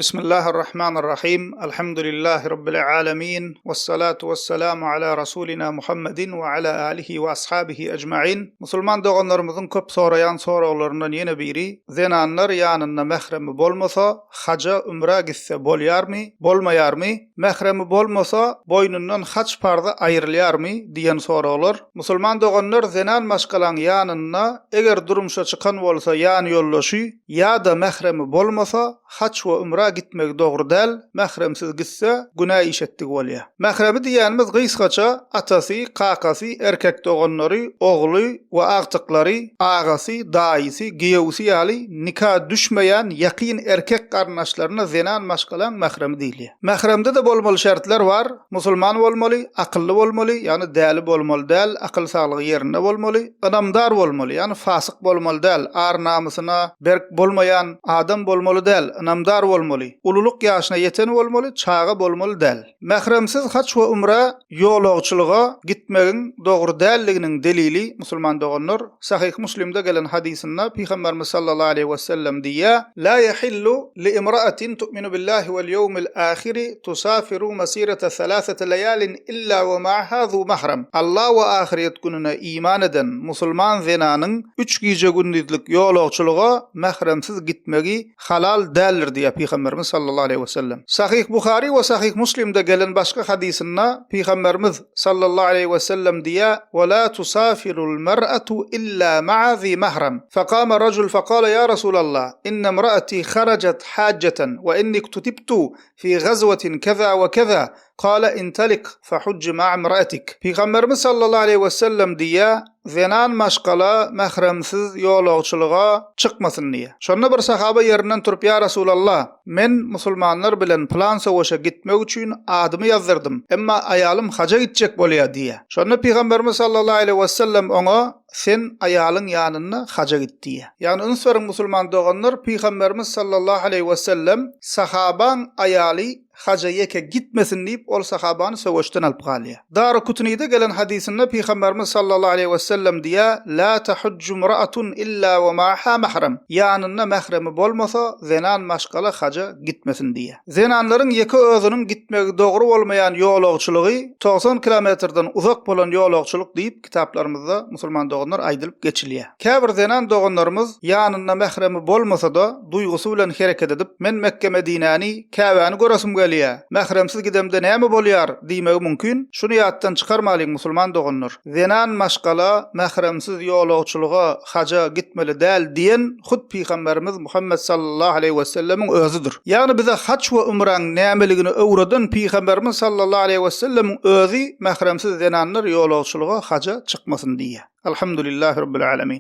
Bismillahirrahmanirrahim. Elhamdülillahi Rabbil alemin. Vessalatu vesselamu ala Rasulina Muhammedin ve ala alihi ve ashabihi ecmaîn. Musulman doganlarymyzyň köp sorayan sorawlaryndan ýene biri, zenanlar ýanynda mehremi bolmasa, haja umra gitse bolýarmy, bolmaýarmy? Mehremi bolmasa, boynundan haç parda aýrylýarmy diýen sorawlar. Musulman doganlar zenan maşgalan ýanynda eger durumşa çykan bolsa ýan ýollaşy ýa-da mehremi bolmasa, haç we umra gitmek dogry däl, mehremsiz gitse günah işetdik bolýar. Mehremi diýänimiz gysgaça atasy, kakasy, erkek doganlary, ogly we agtyklary, agasy, daýysy, giýewsi ýaly nikah düşmeýän ýakyn erkek garnaşlaryna zenan maşgalan mehremi diýilýär. Mehremde de bolmaly şertler bar. Musulman bolmaly, akylly bolmaly, ýani däli bolmaly däl, akyl saglygy ýerinde bolmaly, adamdar bolmaly, ýani fasyk bolmaly däl, ar namusyna berk bolmaýan adam bolmaly däl, namdar bolmaly, ululuk ýaşyna ýeten bolmaly, çaga bolmaly däl. Mehremsiz haç we umra ýolagçylyga gitmegiň dogry dälliginiň delili musulman doganlar Sahih Muslimde gelen hadisinde Peygamberimiz sallallahu aleyhi we sellem diýär: "La yahillu li imra'atin tu'minu billahi wal yawmil ahir tusafiru masirata 3 layalin illa ve ma'aha zu mahram." Allah we ahiret gününe iman eden musulman zenanyň 3 gije gündizlik ýolagçylyga mehremsiz gitmegi halal däldir diýär Peygamberimiz sallallahu aleyhi ve sellem. Sahih Buhari we Sahih Muslimde gelen başga hadisinde Peygamberimiz sallallahu aleyhi ve sellem diýär: "Ve la tusafirul mar'atu illa ma'a zi mahram." Faqama rajul faqala ya Resulallah, "Inna imra'ati kharajat hajjatan ve inni kutibtu fi ghazwatin kaza ve kaza." Qala intalik fahujj ma'a imra'atik. Peygamberimiz sallallahu aleyhi ve sellem diýär: "Zenan maşgala mehremsiz ýolagçylyga çykmasyn diýär." Şonda bir sahaba ýerinden turup: "Ya Resulallah, men musulmanlar bilen plan sowaşa gitmek üçin adymy ýazdyrdym. Emma aýalym haja gitjek bolýar" diýär. Şonda Peygamberimiz sallallahu aleyhi ve sellem oňa "Sen aýalyň ýanyna haja git" diýär. Ýani ünsüň musulman doganlar Peygamberimiz sallallahu aleyhi ve sellem sahabaň aýaly haja yeke gitmesin diýip ol sahabany sowaşdan alyp galýar. Daraqutniyde gelen hadisinde Peygamberimiz sallallahu aleyhi ve sellem diýär: "La tahujju imra'atun illa ve ma'aha mahram." Ýanyna mehremi bolmasa zenan maşgala haja gitmesin diýär. Zenanlaryň ýeke özüniň gitmegi dogry bolmaýan ýolagçylygy 90 kilometrden uzak bolan ýolagçylyk diýip kitaplarymyzda musulman doganlar aýdylyp geçilýär. Käbir zenan doganlarymyz ýanyna mehremi bolmasa da duýgusy bilen hereket edip "Men Mekke Medinäni, Käbäni görasym gelýär. Mehremsiz gidemde näme bolýar?" diýmegi mümkin. Şunu ýatdan çykarmaly musulman doganlar. Zenan maşgala mehremsiz ýolagçylyga haja gitmeli däl diýen hud Peygamberimiz Muhammed sallallahu aleyhi we sellemiň özüdir. Ýani bize haç we umraň nämeligini öwreden Peygamberimiz sallallahu aleyhi we sellemiň özü mehremsiz zenanlar ýolagçylyga haja çykmasyn diýär. Elhamdülillahi Rabbil alemin.